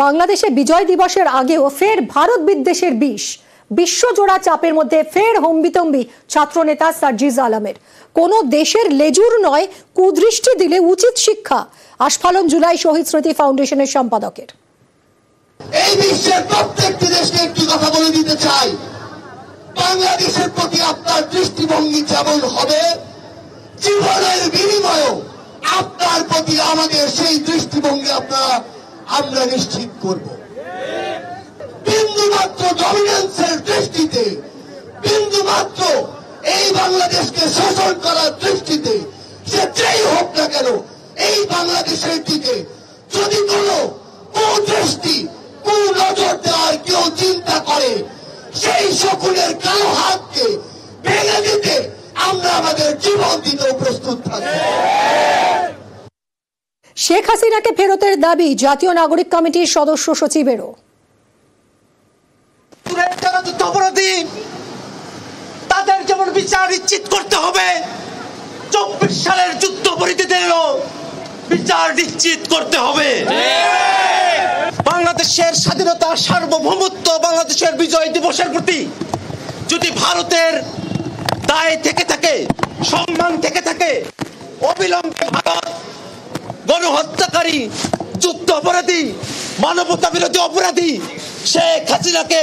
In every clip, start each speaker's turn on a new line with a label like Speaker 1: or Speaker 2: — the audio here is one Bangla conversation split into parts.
Speaker 1: বাংলাদেশে বিজয় দিবসের আগেও ফের ভারত বিদ্বেষের বিষ। বিশ্বজোড়া চাপের মধ্যে ফের হম্বিতম্বি ছাত্রনেতা সার্জিজ আলমের। কোন দেশের লেজুর নয়, কুদৃষ্টি দিলে উচিত শিক্ষা। আস্ফালন জুলাই শহীদ স্মৃতি ফাউন্ডেশনের সম্পাদকের।
Speaker 2: এই বিশ্বের প্রত্যেকটি দেশকে একটি কথা বলে দিতে চাই, বাংলাদেশের প্রতি আপনার দৃষ্টিভঙ্গি যেমন হবে, জীবনের বিনিময়ে আপনার প্রতি আমাদের সেই দৃষ্টিভঙ্গি আমরা নিশ্চিত করব। বিন্দুমাত্র ডমিনেন্সের দৃষ্টিতে, বিন্দুমাত্র এই বাংলাদেশকে শোষণ করার দৃষ্টিতে সে যেই হোক না কেন, এই বাংলাদেশের দিকে যদি কোনো কুদৃষ্টি, কুনজর দেওয়ার কেউ চিন্তা করে, সেই শকুনের কালো হাতকে ভেঙে দিতে আমরা আমাদের জীবন দিতেও প্রস্তুত থাকব।
Speaker 1: শেখ হাসিনাকে ফেরতের দাবি জাতীয় নাগরিক কমিটির সদস্য সচিবেরও।
Speaker 3: অপরাধী তাদের যেমন বিচার নিশ্চিত করতে হবে, 24 সালের যুদ্ধাপরাধীদেরও বিচার নিশ্চিত করতে হবে। বাংলাদেশের স্বাধীনতা, সার্বভৌমত্ব, বাংলাদেশের বিজয় দিবসের প্রতি যদি ভারতের দায় থেকে থাকে, সম্মান থেকে থাকে, অবিলম্বে ভারত গণহত্যাকারী, যুদ্ধ অপরাধী, মানবতা বিরোধী অপরাধী শেখ হাসিনাকে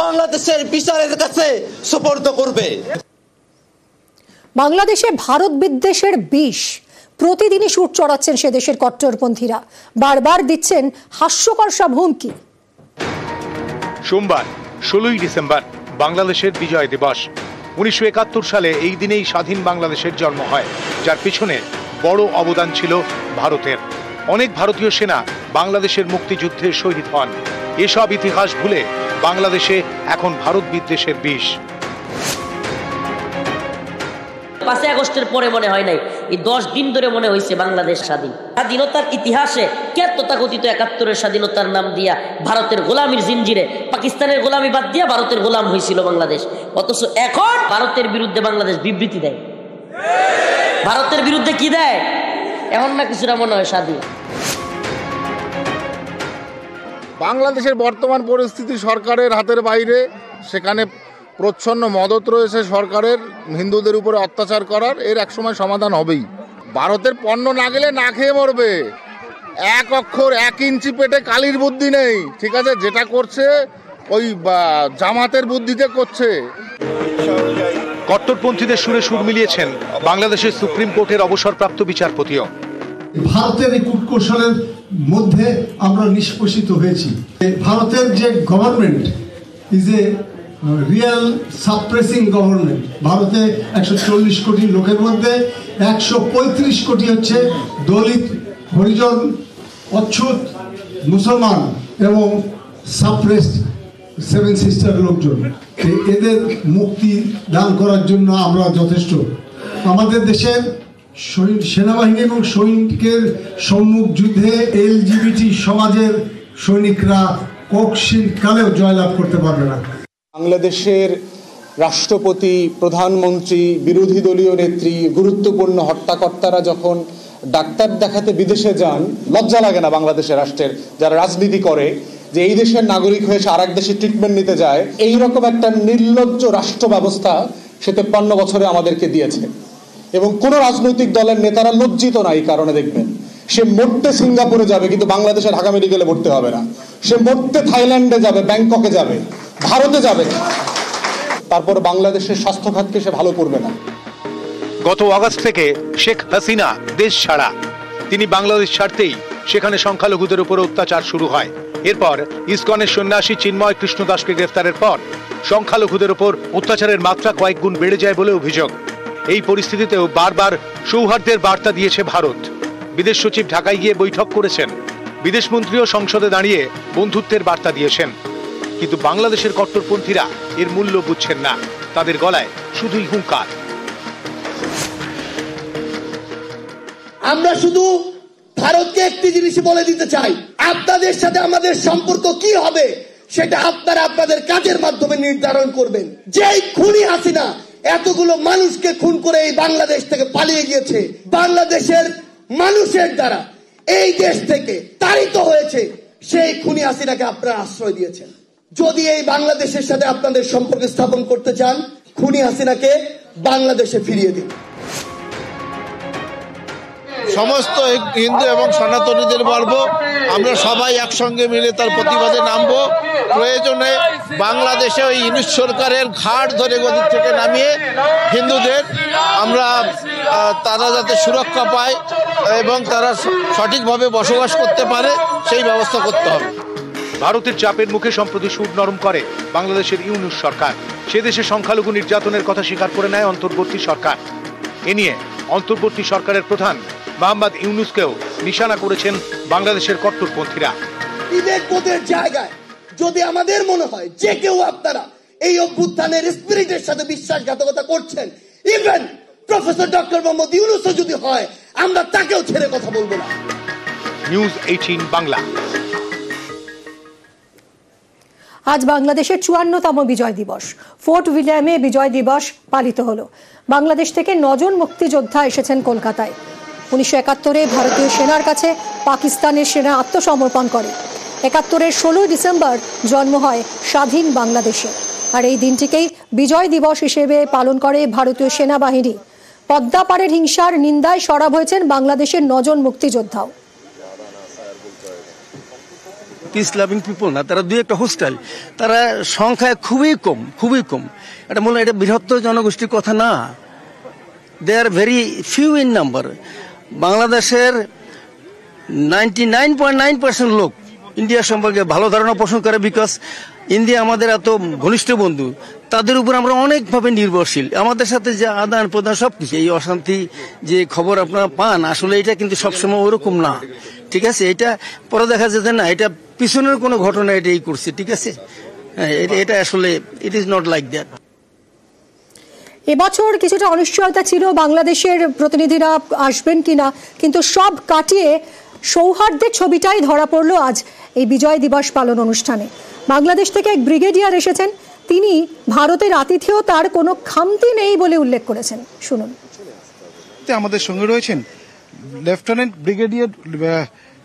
Speaker 3: বাংলাদেশের বিচারের কাছে সুপর্দ করবে।
Speaker 1: বাংলাদেশে ভারত বিদ্বেষের বিষ প্রতিদিনই সুর চড়াচ্ছেন সে দেশের কট্টরপন্থীরা, বারবার দিচ্ছেন হাস্যকর সব হুমকি।
Speaker 4: সোমবার 16 ডিসেম্বর বাংলাদেশের বিজয় দিবস। 1971 সালে এই দিনেই স্বাধীন বাংলাদেশের জন্ম হয়, যার পিছনে বড় অবদান ছিল ভারতের। অনেক ভারতীয় সেনা বাংলাদেশের মুক্তিযুদ্ধে শহীদ হন। এসব ইতিহাস ভুলে বাংলাদেশে এখন ভারত বিদ্বেষের বিষ।
Speaker 5: 5 আগস্টের পরে মনে হয় নাই, এই 10 দিন ধরে মনে হয়েছে বাংলাদেশ স্বাধীন। স্বাধীনতার ইতিহাসে তথাকথিত 71-এর স্বাধীনতার নাম দিয়া ভারতের গোলামির জিঞ্জিরে, পাকিস্তানের গোলামি বাদ দিয়া ভারতের গোলাম হয়েছিল বাংলাদেশ। অথচ এখন ভারতের বিরুদ্ধে বাংলাদেশ বিবৃতি দেয়। ভারতের বিরুদ্ধে কি দেয়? এখন না কিছুটা মনে হয় স্বাধীন।
Speaker 6: বাংলাদেশের বর্তমান পরিস্থিতি সরকারের হাতের বাইরে। সেখানে প্রচ্ছন্ন মদত রয়েছে সরকারের হিন্দুদের উপরে অত্যাচার করার। এর একসময় সমাধান হবেই। ভারতের পণ্য না গেলে না খেয়ে মরবে। 1 অক্ষর 1 ইঞ্চি পেটে কালির বুদ্ধি নেই, ঠিক আছে? যেটা করছে ওই জামাতের বুদ্ধিতে করছে।
Speaker 4: কট্টরপন্থীদের সুরে সুর মিলিয়েছেন বাংলাদেশের সুপ্রিম কোর্টের অবসরপ্রাপ্ত বিচারপতিও।
Speaker 7: ভারতের এই কূটকৌশলের মধ্যে আমরা নিষ্পেষিত হয়েছি। ভারতের যে government is a real suppressing government. ভারতে 140 কোটি লোকের মধ্যে 135 কোটি হচ্ছে দলিত, হরিজন, অচ্ছুত, মুসলমান এবং সাপ্রেসড 7 সিস্টার লোকজন। এদের মুক্তি দান করার জন্য আমরা যথেষ্ট। আমাদের দেশের সেনাবাহিনী এবং সৈনিকের সম্মুখ যুদ্ধে LGBT সমাজের সৈনিকরা কক্ষিণ কালেও জয়লাভ করতে পারবে না।
Speaker 8: বাংলাদেশের রাষ্ট্রপতি, প্রধানমন্ত্রী, বিরোধী দলীয় নেত্রী, গুরুত্বপূর্ণ হত্যাকর্তারা যখন ডাক্তার দেখাতে বিদেশে যান, লজ্জা লাগে না বাংলাদেশের রাষ্ট্রের যারা রাজনীতি করে যে এই দেশের নাগরিক হয়ে সে আরেক দেশে ট্রিটমেন্ট নিতে যায়? এইরকম একটা নির্লজ্জ রাষ্ট্র ব্যবস্থা সে 53 বছরে আমাদেরকে দিয়েছে। এবং কোন রাজনৈতিক দলের নেতারা লজ্জিত না এই কারণে। দেখবেন সে মরতে সিঙ্গাপুরে যাবে, কিন্তু বাংলাদেশে ঢাকা মেডিকেলে ভর্তি হবে না। সে মরতে থাইল্যান্ডে যাবে, ব্যাংককে যাবে, ভারতে যাবে, তারপর বাংলাদেশের স্বাস্থ্য খাতকে সে ভালো করবে না।
Speaker 4: গত আগস্ট থেকে শেখ হাসিনা দেশ ছাড়া। তিনি বাংলাদেশ ছাড়তেই সেখানে সংখ্যালঘুদের উপর অত্যাচার শুরু হয়। এরপর ইসকনের সন্ন্যাসী চিন্ময় কৃষ্ণ দাসকে গ্রেফতারের পর সংখ্যালঘুদের উপর অত্যাচারের মাত্রা কয়েক গুণ বেড়ে যায় বলে অভিযোগ। এই পরিস্থিতিতেও বারবার সৌহার্দ্যের বার্তা দিয়েছে ভারত। বিদেশ সচিব ঢাকায় গিয়ে বৈঠক করেছেন। বিদেশমন্ত্রীও সংসদে দাঁড়িয়ে বন্ধুত্বের বার্তা দিয়েছেন। কিন্তু বাংলাদেশের কট্টরপন্থীরা এর মূল্য বুঝছেন না। তাদের গলায় শুধুই হুঙ্কার।
Speaker 2: আমরা শুধু ভারতকে একটি জিনিস বলে দিতে চাই, আপনাদের সাথে আমাদের সম্পর্ক কি হবে সেটা আপনারা আপনাদের কাজের মাধ্যমে নির্ধারণ করবেন। যেই খুনি হাসিনা এতগুলো মানুষকে খুন করে এই বাংলাদেশ থেকে পালিয়ে গিয়েছে, বাংলাদেশের মানুষের দ্বারা এই দেশ থেকে তাড়িত হয়েছে, সেই খুনি হাসিনাকে আপনারা আশ্রয় দিয়েছেন। যদি এই বাংলাদেশের সাথে আপনাদের সম্পর্ক স্থাপন করতে চান, খুনি হাসিনাকে বাংলাদেশে ফিরিয়ে দিন।
Speaker 6: সমস্ত হিন্দু এবং সনাতনীদের বলবো, আমরা সবাই একসঙ্গে মিলে তার প্রতিবাদে নামবো। প্রয়োজনে বাংলাদেশে ওই ইউনিট সরকারের ঘাট ধরে গদি থেকে নামিয়ে হিন্দুদের আমরা তারা যাতে সুরক্ষা পায় এবং তারা সঠিকভাবে বসবাস করতে পারে সেই ব্যবস্থা করতে হবে।
Speaker 4: ভারতের চাপের মুখে সম্প্রতি সুর নরম করে বাংলাদেশের ইউনূস সরকার। সে দেশে সংখ্যালঘু নির্যাতনের কথা স্বীকার করে নেয় অন্তর্বর্তী সরকার। এ নিয়ে অন্তর্বর্তী সরকারের প্রধান মোহাম্মদ ইউনূসকেও নিশানা করেছেন বাংলাদেশের কট্টরপন্থীরা।
Speaker 2: বিবেকবোধের জায়গায় যদি আমাদের মনে হয় যে কেউ আপনারা এই অভ্যুত্থানের স্পিরিটের সাথে বিশ্বাসঘাতকতা করছেন, ইভেন প্রফেসর ডক্টর মোহাম্মদ ইউনূসও যদি হয়, আমরা তাকেও ছেড়ে কথা বলবো না।
Speaker 4: নিউজ 18 বাংলা।
Speaker 1: আজ বাংলাদেশের 54তম বিজয় দিবস। ফোর্ট উইলিয়ামে বিজয় দিবস পালিত হলো। বাংলাদেশ থেকে 9 জন মুক্তিযোদ্ধা এসেছেন কলকাতায়। 1971-এ ভারতীয় সেনার কাছে পাকিস্তানের সেনা আত্মসমর্পণ করে। 71-এর 16 ডিসেম্বর জন্ম হয় স্বাধীন বাংলাদেশে। আর এই দিনটিকেই বিজয় দিবস হিসেবে পালন করে ভারতীয় সেনাবাহিনী। পদ্মাপাড়ের হিংসার নিন্দায় সরব হয়েছেন বাংলাদেশের 9 জন মুক্তিযোদ্ধাও।
Speaker 9: পিস লাভিং পিপল না, তারা দুই একটা হোস্টাইল, তারা সংখ্যায় খুবই কম। এটা মনে হয় এটা বৃহত্তর জনগোষ্ঠীর কথা না। They are very few in number. বাংলাদেশের 99.9% লোক ইন্ডিয়া সম্পর্কে ভালো ধারণা পোষণ করে, বিকজ ইন্ডিয়া আমাদের এত ঘনিষ্ঠ বন্ধু, তাদের উপর আমরা অনেকভাবে নির্ভরশীল। আমাদের সাথে যে আদান প্রদান সবকিছু, এই অশান্তি যে খবর আপনারা পান, আসলে এটা কিন্তু সবসময় ওরকম না। ঠিক আছে, এটা পরে দেখা যেতে না এটা পিছনের কোনো ঘটনা এটাই করছে। ঠিক আছে, এটা আসলে it is not like that.
Speaker 1: এবছর কিছুটা অনিশ্চয়তা ছিল বাংলাদেশের প্রতিনিধিরা আসবেন কিনা, কিন্তু সব কাটিয়ে সৌহার্দ্যের ছবিটাই ধরা পড়লো আজ এই বিজয় দিবস পালন অনুষ্ঠানে। বাংলাদেশ থেকে এক ব্রিগেডিয়ার এসেছেন, তিনি ভারতের আতিথেয়তার কোনো খামতি নেই বলে উল্লেখ করেছেন। শুনুন।
Speaker 10: আমাদের সঙ্গে রয়েছেন লেফটেন্যান্ট ব্রিগেডিয়ার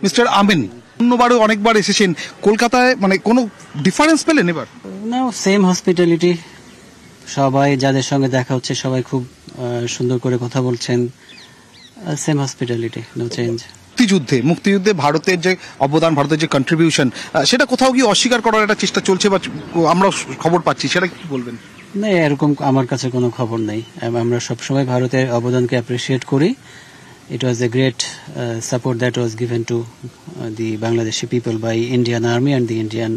Speaker 10: মিস্টার আমিন। অন্যবারও অনেকবার এসেছেন কলকাতায়, মানে কোনো ডিফারেন্স পেলেন এবার?
Speaker 11: না, সেম হসপিটালিটি। সবাই যাদের সঙ্গে দেখা হচ্ছে সবাই খুব সুন্দর করে কথা বলছেন। Same hospitality, no change.
Speaker 10: মুক্তিযুদ্ধে ভারতের যে অবদান, ভারতের যে কন্ট্রিবিউশন, সেটা কোথাও কি অস্বীকার করার একটা চেষ্টা চলছে বা আমরা খবর পাচ্ছি, সেটা কি বলবেন?
Speaker 11: না, এরকম আমার কাছে কোনো খবর নেই। আমরা সবসময় ভারতের অবদানকে অ্যাপ্রিসিয়েট করি। It was a great support that was given to the Bangladeshi people by Indian Army and the Indian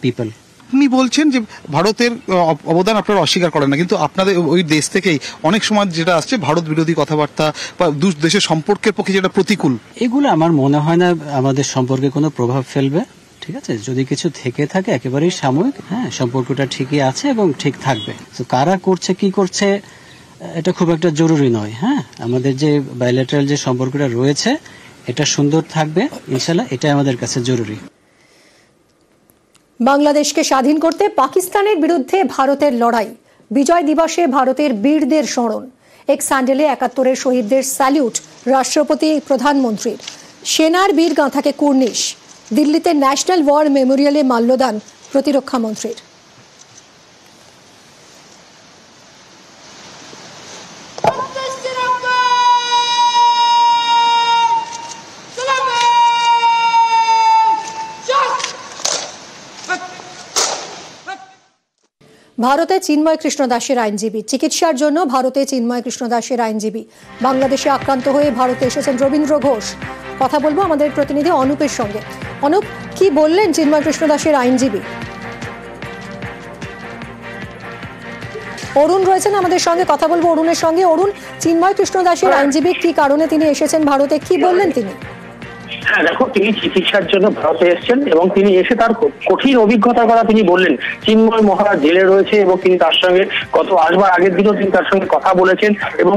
Speaker 11: people.
Speaker 10: আপনি বলছেন যে ভারতের অবদান আপনারা অস্বীকার করেন না, কিন্তু আপনাদের ওই দেশ থেকেই অনেক সময় যেটা আসছে ভারত বিরোধী কথাবার্তা বা দেশের সম্পর্কের পক্ষে যেটা প্রতিকূল, এগুলো
Speaker 11: আমার মনে হয় না আমাদের সম্পর্কে কোনো প্রভাব ফেলবে। ঠিক আছে, যদি কিছু থেকে থাকে একেবারেই সাময়িক। হ্যাঁ, সম্পর্কটা ঠিকই আছে এবং ঠিক থাকবে। তো কারা করছে কি করছে এটা খুব একটা জরুরি নয়। হ্যাঁ, আমাদের যে বাইলেটারাল যে সম্পর্কটা রয়েছে এটা সুন্দর থাকবে ইনশাআল্লাহ, এটাই আমাদের কাছে জরুরি।
Speaker 1: বাংলাদেশকে স্বাধীন করতে পাকিস্তানের বিরুদ্ধে ভারতের লড়াই। বিজয় দিবসে ভারতের বীরদের স্মরণ। এক স্যান্ডেলে 71-এর শহীদদের স্যালিউট রাষ্ট্রপতি প্রধানমন্ত্রীর। সেনার বীর গাঁথাকে কুর্নিশ। দিল্লিতে ন্যাশনাল ওয়ার মেমোরিয়ালে মাল্যদান প্রতিরক্ষা মন্ত্রীর। ভারতে চিন্ময় কৃষ্ণ দাসের আইনজীবী। চিকিৎসার জন্য ভারতে চিন্ময় কৃষ্ণ দাসের আইনজীবী। বাংলাদেশে আক্রান্ত হয়ে ভারতে এসেছেন রবীন্দ্র ঘোষ। কথা বলবো আমাদের প্রতিনিধি অনুপের সঙ্গে। অনুপ, কি বললেন চিন্ময় কৃষ্ণ দাসের আইনজীবী? অরুণ রয়েছেন আমাদের সঙ্গে, কথা বলবো অরুণের সঙ্গে। অরুণ, চিন্ময় কৃষ্ণ দাসের আইনজীবী কি কারণে তিনি এসেছেন ভারতে, কি বললেন তিনি?
Speaker 12: হ্যাঁ দেখো, তিনি চিকিৎসার জন্য ভারতে এসেছেন এবং তিনি এসে তার কঠিন অভিজ্ঞতার কথা তিনি বললেন। চিন্ময় মহারাজ জেলে রয়েছে এবং তিনি তার সঙ্গে গত আসবার আগের দিনও তিনি তার সঙ্গে কথা বলেছেন এবং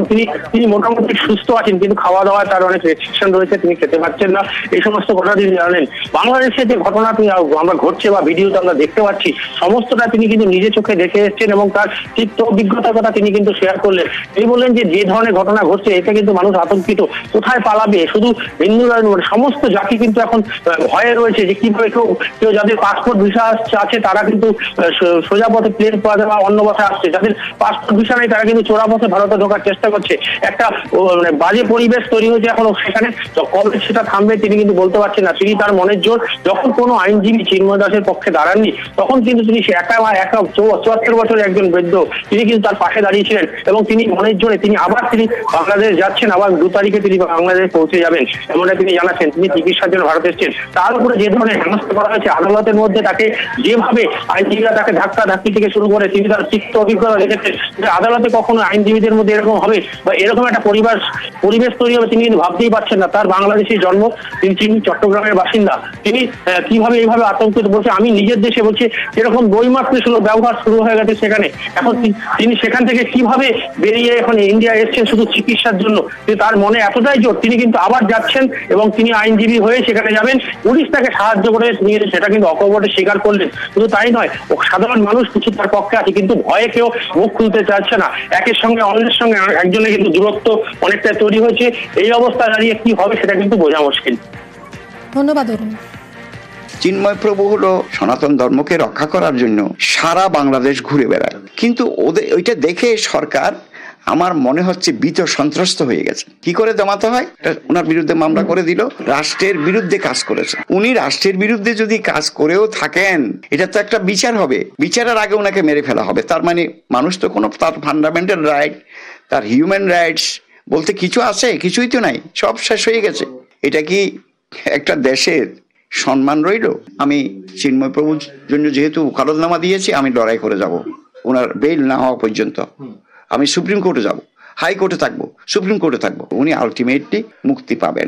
Speaker 12: তিনি মোটামুটি সুস্থ আছেন, কিন্তু খাওয়া দাওয়ায় তার অনেক রেস্ট্রিকশন রয়েছে, তিনি খেতে পারছেন না, এই সমস্ত কথা তিনি জানেন। বাংলাদেশে যে ঘটনা আমরা ঘটছে বা ভিডিওতে আমরা দেখতে পাচ্ছি সমস্তটা তিনি কিন্তু নিজে চোখে দেখে এসেছেন এবং তার তিক্ত অভিজ্ঞতার কথা তিনি কিন্তু শেয়ার করলেন। তিনি বললেন যে ধরনের ঘটনা ঘটছে এতে কিন্তু মানুষ আতঙ্কিত, কোথায় পালাবে, শুধু হিন্দুরা সমস্ত সমস্ত জাতি কিন্তু এখন ভয়ে রয়েছে যে কিভাবে কেউ যাদের পাসপোর্ট ভিসা আছে তারা কিন্তু সোজা পথে প্লেন পাওয়া যাওয়া অন্য পথে আসছে, যাদের পাসপোর্ট ভিসা নেই তারা কিন্তু চোরা পথে ভারতে ঢোকার চেষ্টা করছে। একটা মানে বাজে পরিবেশ তৈরি হয়েছে এখন সেখানে। কবে সেটা থামবে তিনি কিন্তু বলতে পারছেন না। তিনি তার মনের জোর, যখন কোনো আইনজীবী চিন্ময় দাসের পক্ষে দাঁড়াননি তখন কিন্তু তিনি একা 74 বছরের একজন বৃদ্ধ, তিনি কিন্তু তার পাশে দাঁড়িয়েছিলেন এবং তিনি মনের জোরে তিনি বাংলাদেশ যাচ্ছেন, আবার 2 তারিখে তিনি বাংলাদেশে পৌঁছে যাবেন এমনটা তিনি জানাচ্ছেন। তিনি চিকিৎসার জন্য ভারতে এসেছেন। তার উপরে যে ধরনের হেনস্থা করা হয়েছে আদালতের মধ্যে, তাকে যেভাবে আইনজীবীরা তাকে ধাক্কি থেকে শুরু করে তিনি তার তিক্ত অভিজ্ঞতা দেখেছেন যে আদালতে কখনো আইনজীবীদের মধ্যে এরকম হবে বা এরকম একটা পরিবেশ তৈরি হবে তিনি কিন্তু ভাবতেই পারছেন না। তার বাংলাদেশি জন্ম, তিনি চট্টগ্রামের বাসিন্দা, তিনি কিভাবে এইভাবে আতঙ্কিত বলছে। আমি নিজের দেশে বলছি এরকম বইমাত্র ব্যবহার শুরু হয়ে গেছে সেখানে। এখন তিনি সেখান থেকে কিভাবে বেরিয়ে এখন ইন্ডিয়া এসছেন শুধু চিকিৎসার জন্য, তার মনে এতটাই জোর তিনি কিন্তু আবার যাচ্ছেন এবং তিনি আইনজীবী হয়ে সেখানে যাবেন। পুলিশ তাকে সাহায্য করে নিয়ে সেটা কিন্তু অকপটে স্বীকার করলেন। শুধু তাই নয়, সাধারণ মানুষ কিছু তার পক্ষে আছে কিন্তু ভয়ে কেউ মুখ খুলতে চাচ্ছে না। একের সঙ্গে অন্যের সঙ্গে একজনের কিন্তু দূরত্ব অনেকটা তৈরি হয়েছে। এই অবস্থা দাঁড়িয়ে কি হবে সেটা কিন্তু বোঝা মুশকিল।
Speaker 1: ধন্যবাদ অরুণ।
Speaker 13: চিন্ময় প্রভু হলো সনাতন ধর্মকে রক্ষা করার জন্য সারা বাংলাদেশ ঘুরে বেড়ায়, কিন্তু ওইটা দেখে সরকার আমার মনে হচ্ছে ভীত সন্ত্রস্ত হয়ে গেছে। কি করে দমাতে হয়, ওনার বিরুদ্ধে মামলা করে দিল, রাষ্ট্রের বিরুদ্ধে কাজ করেছে। উনি রাষ্ট্রের বিরুদ্ধে যদি কাজ করেও থাকেন এটা তো একটা বিচার হবে, বিচারের আগে ওনাকে মেরে ফেলা হবে। তার মানে মানুষ তো কোনো তার ফান্ডামেন্টাল রাইট, তার হিউম্যান রাইটস বলতে কিছু আছে? কিছুই তো নাই, সব শেষ হয়ে গেছে। এটা কি একটা দেশের সম্মান রইল? আমি চিন্ময় প্রভুর জন্য যেহেতু ওকালতনামা দিয়েছি, আমি লড়াই করে যাব ওনার বেল না হওয়া পর্যন্ত। আমি সুপ্রিম কোর্টে যাব, হাইকোর্টে থাকবো, সুপ্রিম কোর্টে থাকবো, উনি আলটিমেটলি মুক্তি পাবেন।